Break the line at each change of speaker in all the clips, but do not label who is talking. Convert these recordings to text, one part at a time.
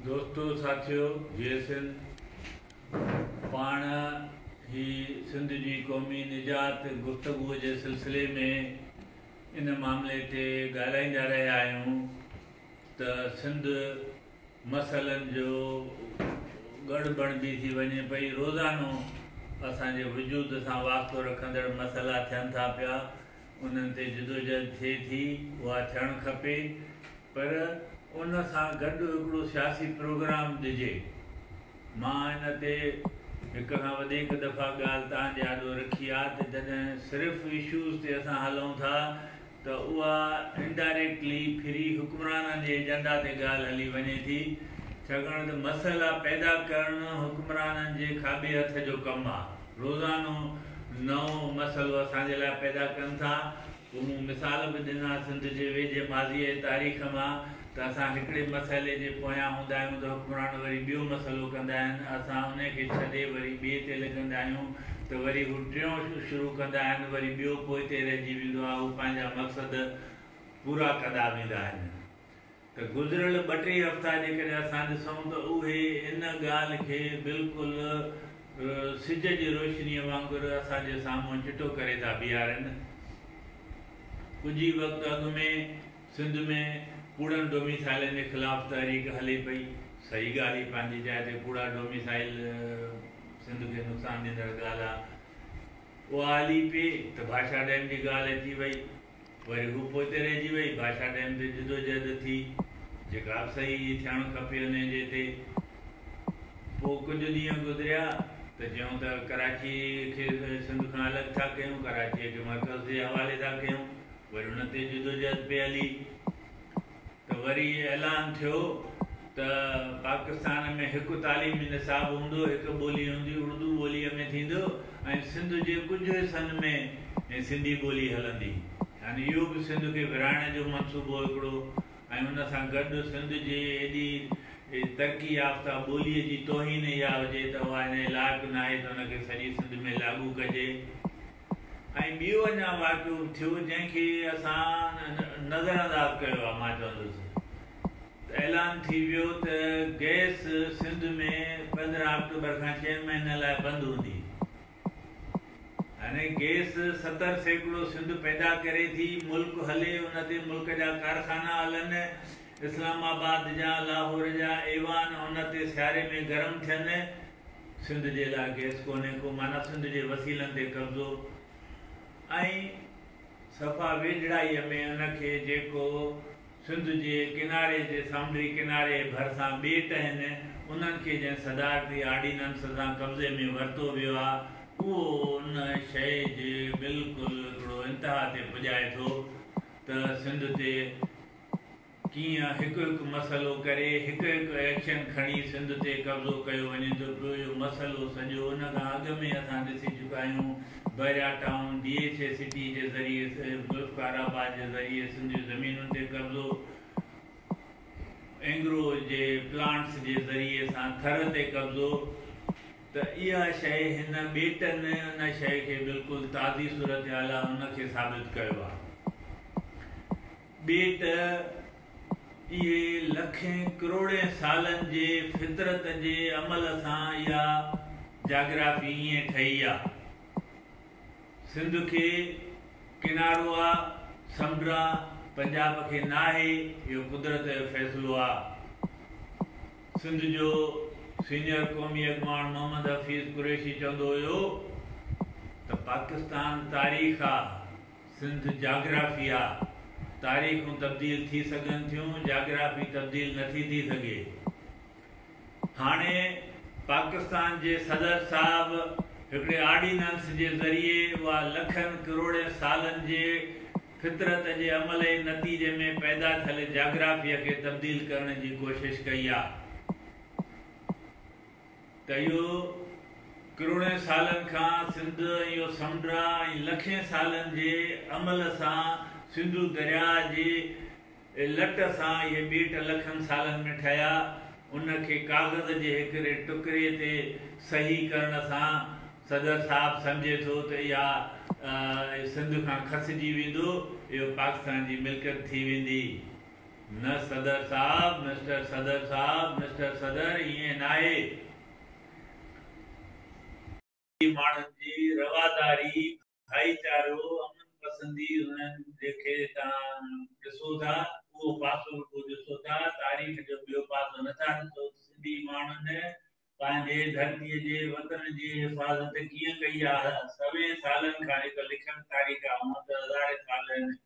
दोस्तों साथियों जीअं सिंध पाण ही सिंध जी क़ौमी निजात गुफ़्तगूअ जे सिलसिले में इन मामले ते ॻाल्हाईंदा रहिया आहियूं त सिंध मसइलनि जो गड़बड़ बि थी वञे पई। रोज़ानो असांजे वजूद सां वास्तो रखंदड़ मसइला थियनि था पिया, उन्हनि ते जदोजहद थिए थी, उहा थियणु खपे, पर उन सां गॾु हिकिड़ो सियासी प्रोग्राम ॾिजे। मां इन ते हिक खां वधीक दफ़ा ॻाल्हि तव्हांजे आॾो रखी आहे त जॾहिं सिर्फ़ु इशूज़ ते असां हलूं था त उहा इनडायरेक्टली फ्री हुक्मराननि जे एजेंडा ते ॻाल्हि हली वञे थी, छाकाणि त मसइला पैदा करणु हुक्मराननि जे खाॿे हथ जो कमु आहे। रोज़ानो नओं मसइलो असांजे लाइ पैदा कनि था। मूं मिसाल बि ॾिना सिंध जे वेझे माज़ीअ जी तारीख़ मां त असां हिकिड़े मसइले जे पोयां हूंदा आहियूं त हुक्मरान वरी ॿियो मसइलो कंदा आहिनि, असां उनखे छॾे वरी ॿिए ते लॻंदा आहियूं त वरी हू टियों शुरू कंदा आहिनि, वरी ॿियो पोइ ते रहिजी वेंदो आहे। हू पंहिंजा मक़सद पूरा कंदा वेंदा आहिनि। त गुज़िरियल 2-3 हफ़्ता जेकॾहिं असां ॾिसूं त उहे इन ॻाल्हि खे बिल्कुलु सिज जी रोशनीअ वांगुरु असांजे साम्हूं चिटो करे था बीहारनि। कुझु ई वक़्तु अॻु में सिंध में कूड़नि डोमिसाइलनि जे ख़िलाफ़ तहरीक हले पई। सही ॻाल्हि ई पंहिंजी जाइ ते, कूड़ा डोमिसाइल सिंध खे नुक़सानु ॾींदड़ ॻाल्हि आहे। उहा हली पई त भाषा डैम जी ॻाल्हि अची वई, वरी हू पोइ ते रहिजी वई। भाषा डैम ते जदोजहद थी जेका सही थियणु खपे उन जे ते। पोइ कुझु ॾींहं गुज़रिया त चयूं त कराची खे सिंध खां अलॻि था कयूं, कराचीअ खे मर्कज़ जे हवाले था कयूं, वरी उन ते जदोजहद पे हली त वरी ऐलान थियो त पाकिस्तान में हिकु तालीमी निसाब हूंदो, हिकु ॿोली हूंदी, उर्दू ॿोलीअ में थींदो, ऐं सिंध जे कुझु हिसनि में सिंधी ॿोली हलंदी। यानी इहो बि सिंध खे विराइण जो मनसूबो हिकिड़ो। ऐं उन सां गॾु सिंध जे एॾी तरक़ी याफ़्ता ॿोलीअ जी तौहीन इहा हुजे त उहा इन लाइक़ु न आहे त उनखे सॼी सिंध में लागू कजे। ऐं ॿियो अञा वाक़ियो थियो जंहिंखे असां नज़रअंदाज़ कयो आहे। मां चवंदुसि त ऐलान थी वियो त गैस सिंध में 15 अक्टूबर खां 6 महीननि लाइ बंदि हूंदी। यानी गैस 70% सिंध पैदा करे थी, मुल्क हले, उन ते मुल्क जा कारखाना हलनि, इस्लामाबाद जा, लाहौर जा एवान उन ते सियारे में गरम थियनि, सिंध जे लाइ गैस कोन्हे को, माना सिंध जे वसीलनि ते कब्ज़ो। ऐं सफ़ा वेझड़ाईअ में उनखे जेको सिंध जे किनारे जे समुंडी किनारे भरिसां ॿेट आहिनि, उन्हनि खे जंहिं सदारती आर्डीनेंस सां कब्ज़े में वरितो वियो आहे, उहो उन शइ जे बिल्कुलु हिकिड़ो इंतिहा ते पुॼाए थो त सिंध ते कीअं हिकु हिकु मसइलो करे हिकु हिकु एक्शन खणी सिंध ते कब्ज़ो कयो वञे थो पियो। इहो मसइलो सॼो उन खां अॻु में असां ॾिसी चुका आहियूं। बैरिया टाउन DHA सिटी जे ज़रिए, ज़ुल्फ़िकाराबाद जे ज़रिए सिंध जी ज़मीनुनि ते कब्ज़ो, एंग्रो जे प्लांट्स जे ज़रिए सां थर ते कब्ज़ो। त इहा शइ हिन ॿेटनि उन शइ खे बिल्कुलु ताज़ी सूरत हाल आहे, उनखे साबित कयो आहे। ॿेट इहे लखें करोड़े सालनि जे फितरत जे अमल सां इहा जाग्राफी ईअं ठही आहे। सिंध खे किनारो आहे, समुंड आहे, पंजाब खे न आहे, इहो कुदरत जो फ़ैसिलो आहे। सिंध जो सीनियर क़ौमी अॻुवाण मोहम्मद हफ़ीज़ कुरैशी चवंदो हुयो त पाकिस्तान तारीख़ आहे, सिंध जाग्राफी आहे। तारीख़ूं तब्दील थी सघनि थियूं, जाग्राफी तब्दील नथी थी सघे। हाणे पाकिस्तान जे सदर साहब हिकिड़े आर्डीनेंस जे ज़रिए उहा लखनि करोड़े सालनि जे फितरत जे अमल जे नतीजे में पैदा थियल जाग्राफीअ खे तब्दील करण जी कोशिशि कई आहे। त इहो करोड़े सालनि खां सिंध इहो समुंड ऐं लखें सालनि जे अमल सां सिंधु दरिया जे लट सां इहे ॿेट लखनि सालनि में ठहिया। उनखे कागज़ जे हिकिड़े टुकड़े ते सही करण सां सदर साहब सम्झे थो त इहा सिंध खां खसिजी वेंदो, इहो पाकिस्तान जी मिल्कियत थी वेंदी। न सदर साहब, मिस्टर सदर साहब, मिस्टर सदर ईअं नाहे। माण्हुनि जी रवादारी, भाईचारो, अमन पसंदी उन्हनि जेके तव्हां ॾिसो था उहो पासो को ॾिसो था, तारीख़ जो ॿियो पासो नथा ॾिसो। सिंधी माण्हुनि पंहिंजे धरतीअ जे वतन जी हिफ़ाज़त कीअं कई आहे? 100 सालनि खां हिकु लिखियलु तारीख़ आहे, 1000 साल आहिनि।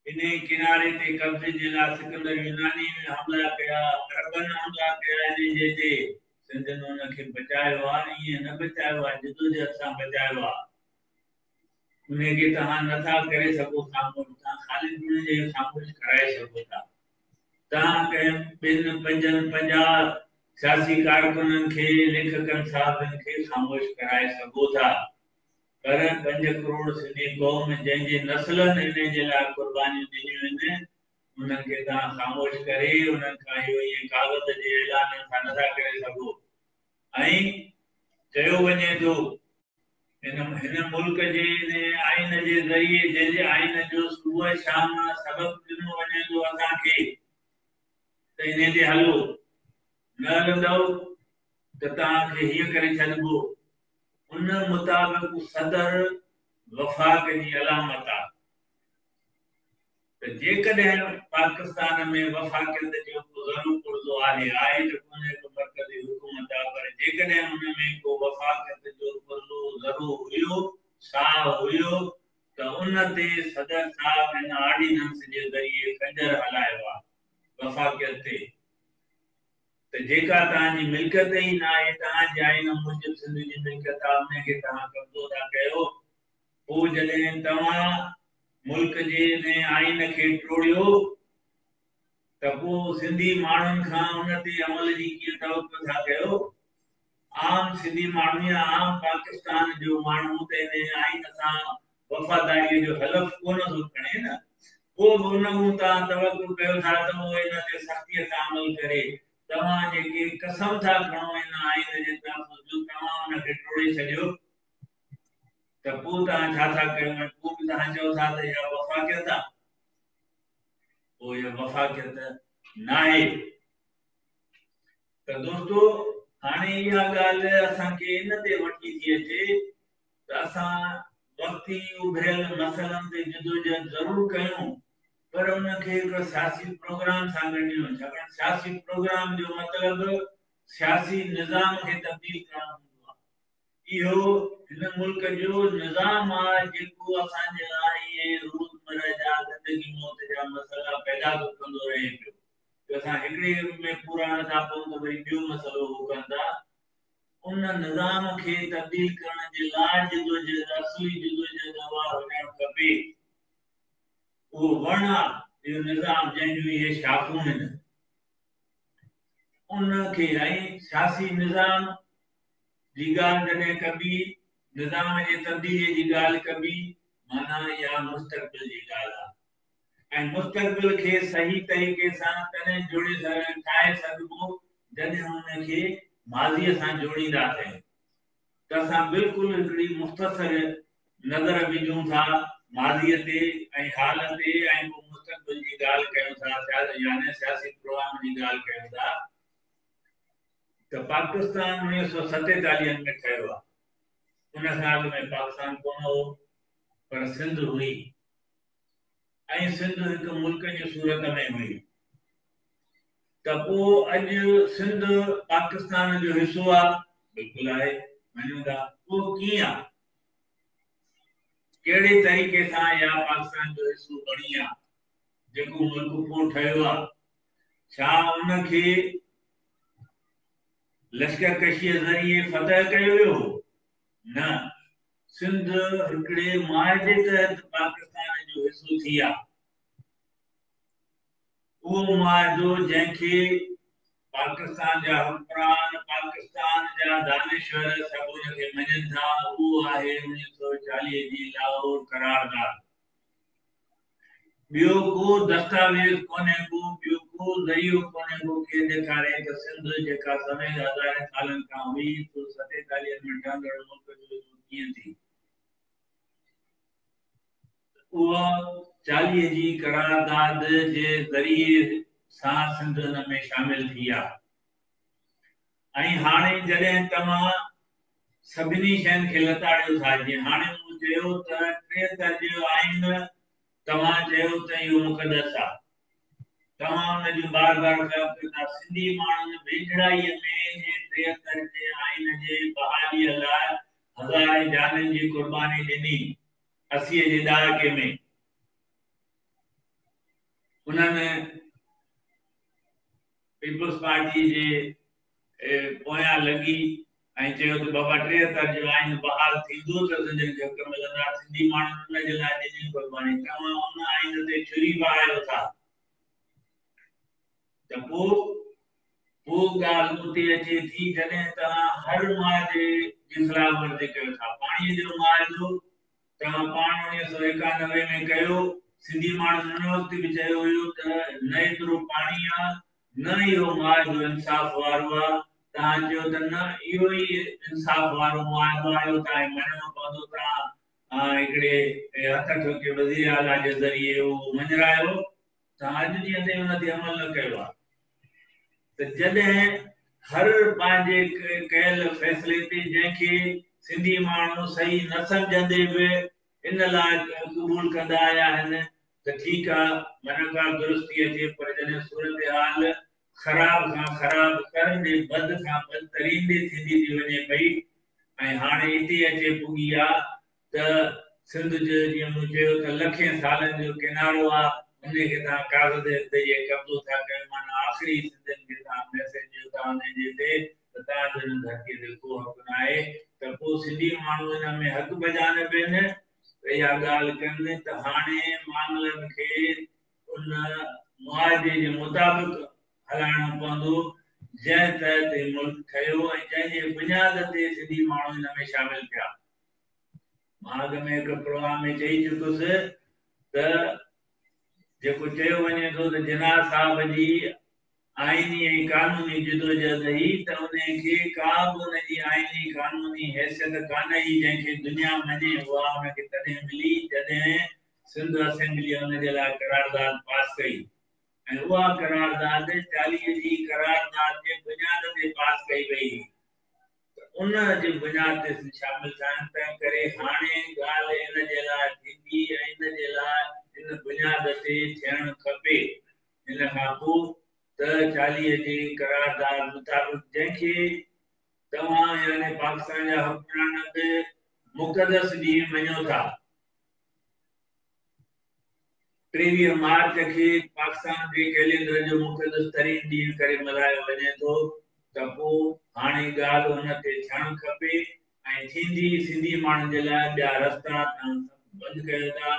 इन किनारे ते कब्ज़े जे लाइ सिकंदर यूनानी हमला कया, अरबन हमला कया, इन जे ते सिंधियुनि उनखे बचायो आहे। ईअं न बचायो आहे, जिदोजहद सां बचायो आहे। उनखे तव्हां नथा करे सघो खामोश, तव्हां ख़ाली उनजे खामोश कराए सघो था। तव्हां कंहिं 50 सियासी कारकुननि खे, लेखकनि साहिबनि खे खामोश कराए सघो था, पर 5 करोड़ सिंधी क़ौम जंहिंजे नस्लनि इन जे लाइ क़ुर्बानियूं ॾिनियूं आहिनि, उन्हनि खे तव्हां खामोश करे उन्हनि खां इहो ईअं कागज़ जे ऐलान सां नथा करे सघो। ऐं चयो वञे थो हिन मुल्क जे आइन जे ज़रिए, जंहिंजे आइन जो सुबुह शाम सबक़ ॾिनो वञे थो असांखे, त इन ते हलो। न हलंदव त तव्हांखे हीअं करे छॾिबो। उन मुताबिक़ सदर वफ़ाक़ जी अलामत आहे। त जेकॾहिं पाकिस्तान में वफ़ाक़ियत जो ज़रूर पुरज़ो आहे त कोन्हे को मरकज़ी हुकूमत आहे, पर जेकॾहिं उन में को वफ़ाक़ियत जो पुरज़ो ज़रूर हुयो, साह हुयो, त उन ते सदर साहब हिन ऑर्डिनेंस जे ज़रिए खंजर हलायो आहे वफ़ाक़ियत ते। त जेका तव्हांजी मिल्कियत ई न आहे, तव्हांजे आइन मूजिब सिंध जी मिल्कियत आहे, उनखे तव्हां कब्ज़ो था कयो। पोइ जॾहिं तव्हां मुल्क जे इन आइन खे टोड़ियो, त पोइ सिंधी माण्हुनि खां उन ते अमल जी कीअं तवक़ो था कयो? आम सिंधी माण्हू या आम पाकिस्तान जो माण्हू त इन आइन सां वफ़ादारीअ जो हलफ़ कोन थो खणे न। पोइ बि उन तव्हां तवक़ो कयो था त उहो इन ते सख़्तीअ सां अमल करे। तव्हां जेके कसम था खणो इन आइन जे तहफ़्फ़ुज़, तव्हां उनखे टोड़े छॾियो, त पोइ तव्हां छा था कयो? पोइ बि तव्हां चओ था त इहा वफ़ाक़ियत आहे। पोइ इहा वफ़ाक़ियत नाहे। त दोस्तो, हाणे इहा ॻाल्हि असांखे इन ते वठी थी अचे त असां वक़्ती उभिरियल मसइलनि ते जिदोजहद ज़रूर कयूं, पर उनखे हिकु सियासी प्रोग्राम सां ॻंढियूं। छाकाणि सियासी प्रोग्राम जो मतिलबु सियासी निज़ाम खे तब्दील करणु हूंदो आहे। इहो हिन मुल्क जो निज़ाम आहे जेको असांजे लाइ इहे रोज़मर्रा जा ज़िंदगी मौत जा मसइला पैदा कंदो रहे पियो। असां हिकिड़े में पूरा नथा पऊं त वरी ॿियो मसइलो उहो कंदा। उन निज़ाम खे तब्दील करण जे लाइ जिदोजहद, असली जिदोजहद उहा हुजणु खपे। उहो वण आहे, इहो निज़ाम जंहिंजूं इहे शाख़ूं आहिनि, उनखे ऐं सियासी निज़ाम जी ॻाल्हि जॾहिं कबी, निज़ाम जे तब्दीलीअ जी ॻाल्हि कबी, माना इहा मुस्तक़बिल जी ॻाल्हि आहे। ऐं मुस्तक़बिल खे सही तरीक़े सां तॾहिं जोड़े ठाहे सघिबो जॾहिं हुनखे माज़ीअ सां जोड़ींदासीं। त असां बिल्कुलु हिकिड़ी मुख़्तसर नज़र विझूं था माज़ीअ ते ऐं हाल ते, ऐं पोइ मुस्तक़बिल जी ॻाल्हि कयूं था, यानी सियासी प्रोग्राम जी ॻाल्हि कयूं था। त पाकिस्तान 1947 में ठहियो आहे। उन खां अॻु में पाकिस्तान कोन हो, पर सिंध हुई, ऐं सिंध हिकु मुल्क जी सूरत में हुई। त पोइ अॼु सिंध पाकिस्तान जो हिसो आहे, बिल्कुलु आहे, मञूं था। पोइ कीअं आहे, कहिड़े तरीक़े सां इहा पाकिस्तान जो हिसो बणी आहे, जेको मुल्क पोइ ठहियो आहे? छा उनखे लश्करकशीअ ज़रिए फतह कयो वियो? न, सिंध हिकिड़े मुआहदे तहत पाकिस्तान जो हिसो थी आहे। उहो मुआहदो जंहिंखे पाकिस्तान जा हुक्मरान, पाकिस्तान जा दानिश्वर सभु उनखे मञनि था, उहो आहे 1940 जी लाहौर करारदाद। ॿियो को दस्तावेज़ कोन्हे को, ॿियो को ज़रियो कोन्हे को के ॾेखारे त सिंध जेका समय 1000 सालनि खां हुई, 147 में ठहंदड़ मुल्क जो कीअं थी। उहा 40 जी करारदाद जे ज़रिए सां सिंध हुन में शामिल थी आहे। ऐं हाणे जॾहिं तव्हां सभिनी शयुनि खे लताड़ियो था, जीअं हाणे मूं चयो त 73 जो आइन तव्हां चयो त इहो मुक़दस आहे, तव्हां हुन जो बार बार कयो था। सिंधी माण्हुनि वेझड़ाईअ में 73 जे आइन जे बहालीअ लाइ हज़ारे जाननि जी कुर्बानी ॾिनी 80 जे ॾहाके में। उन्हनि पीपल्स पार्टी जे पोयां लॻी ऐं चयो त बाबा 73 जो आइन बहाल थींदो त सिंधियुनि खे हक़ मिलंदा। सिंधी माण्हुनि उन जे लाइ ॾिनी कुर्बानी। तव्हां उन आइन ते छुरी पायो था त पोइ ॻाल्हि उते अचे थी जॾहिं तव्हां हर मुआवज़े जी ख़िलाफ़ वर्जी कयो था। पाणीअ जो मुआवज़ो तव्हां पाण 1991 में कयो। सिंधी माण्हुनि हुन वक़्त बि चयो हुयो त न एतिरो पाणी आहे, न इहो मुआवज़ो इंसाफ़ वारो आहे। तव्हां चयो त न इहो ई इंसाफ़ वारो मुआवज़ो आहे, इहो तव्हांखे मञिणो पवंदो। तव्हां हिकिड़े हथ ठोके वज़ीर आला जे ज़रिए उहो मञरायो, तव्हां अॼु ॾींहं ताईं हुन ते अमल न कयो आहे। त जॾहिं हर पंहिंजे कयल फ़ैसिले ते जंहिंखे सिंधी माण्हू सही न सम्झंदे बि इन लाइ क़बूल कंदा आया आहिनि त ठीकु आहे, मन का दुरुस्ती अचे। पर जॾहिं सूरत हाल ख़राब खां ख़राब करण जे बद खां बदतरीन ॾे थींदी थी वञे पई ऐं हाणे हिते अचे पुगी आहे त सिंध जो जीअं मूं चयो त लखे सालनि जो किनारो आहे, उनखे तव्हां कागज़ ते कब्ज़ो था कयो। माना आख़िरी सिंधियुनि खे तव्हां मैसेज ॾियो था उनजे ते त तव्हांजो हिन धरतीअ ते को हक़ न आहे। त पोइ सिंधी माण्हू हिन में हक़ बजाने पवनि इहा ॻाल्हि कनि त हाणे मामलनि खे उन मुआवज़े जे मुताबिक़ हलाइणो पवंदो जंहिं तहत मुल्क ठहियो ऐं जंहिंजे बुनियाद ते सिंधी माण्हू हिन में शामिल थिया। मां अॻ में हिकु प्रोग्राम में चई चुकुसि त जेको चयो वञे थो त जिन्ना साहब जी आईनी ऐं कानूनी जिदोजहद ही त उनखे का बि उनजी आईनी कानूनी हैसियत कान ई जंहिंखे दुनिया मञे उहा उनखे तॾहिं मिली जॾहिं सिंध असेंबली उनजे लाइ करारदाद पास कई ऐं उहा करारदाद 40 जी करारदाद जे बुनियाद ते पास कई वई। उन जे बुनियाद ते शामिल थियण तंहिं करे हाणे ॻाल्हि इन जे लाइ थींदी ऐं इन जे लाइ इन बुनियाद ते थियणु खपे। इन खां पोइ त 40 जी करारदाद मुताबिक़ जंहिंखे तव्हां यानी पाकिस्तान जा हुक्मरान बि मुक़दस ॾींहुं मञो था, 23 मार्च के पाकिस्तान के कैलेंडर जो मुक़दस तरीन ॾींहुं करे मल्हायो वञे थो त पोइ हाणे ॻाल्हि हुन ते थियणु खपे ऐं थींदी। सिंधी माण्हुनि जे लाइ ॿिया रस्ता बंदि कयो था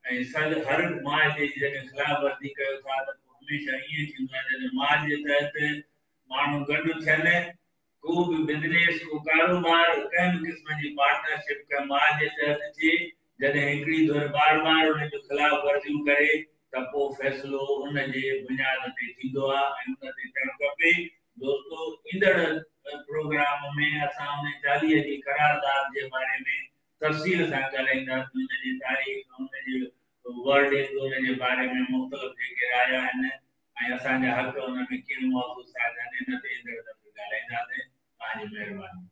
ऐं हर मुआवज़े जी जॾहिं ख़िलाफ़ वर्जी कयो था त हमेशह ईअं थींदो आहे जॾहिं मुआवज़े तहत माण्हू गॾु थियनि, को बि बिज़नेस को कारोबार कंहिं बि क़िस्म जी पार्टनरशिप का मुआवज़े तहत थिए, जॾहिं हिकिड़ी धुर बार बार उन जो ख़िलाफ़ वर्जियूं करे त पोइ फ़ैसिलो उन जे बुनियाद ते थींदो आहे ऐं उन ते थियणु खपे। दोस्तो, ईंदड़ प्रोग्राम में असां उन 40 जी करारदाद जे बारे में तफ़सील सां ॻाल्हाईंदासीं। उन जी तारीख़, उन जे वर्डिंग, उन जे बारे में मुख़्तलिफ़ जेके राया आहिनि ऐं असांजा हक़ उन में कीअं महफ़ूज़ था थियनि, इन ते ईंदड़ दफ़े ॻाल्हाईंदासीं। तव्हांजी महिरबानी।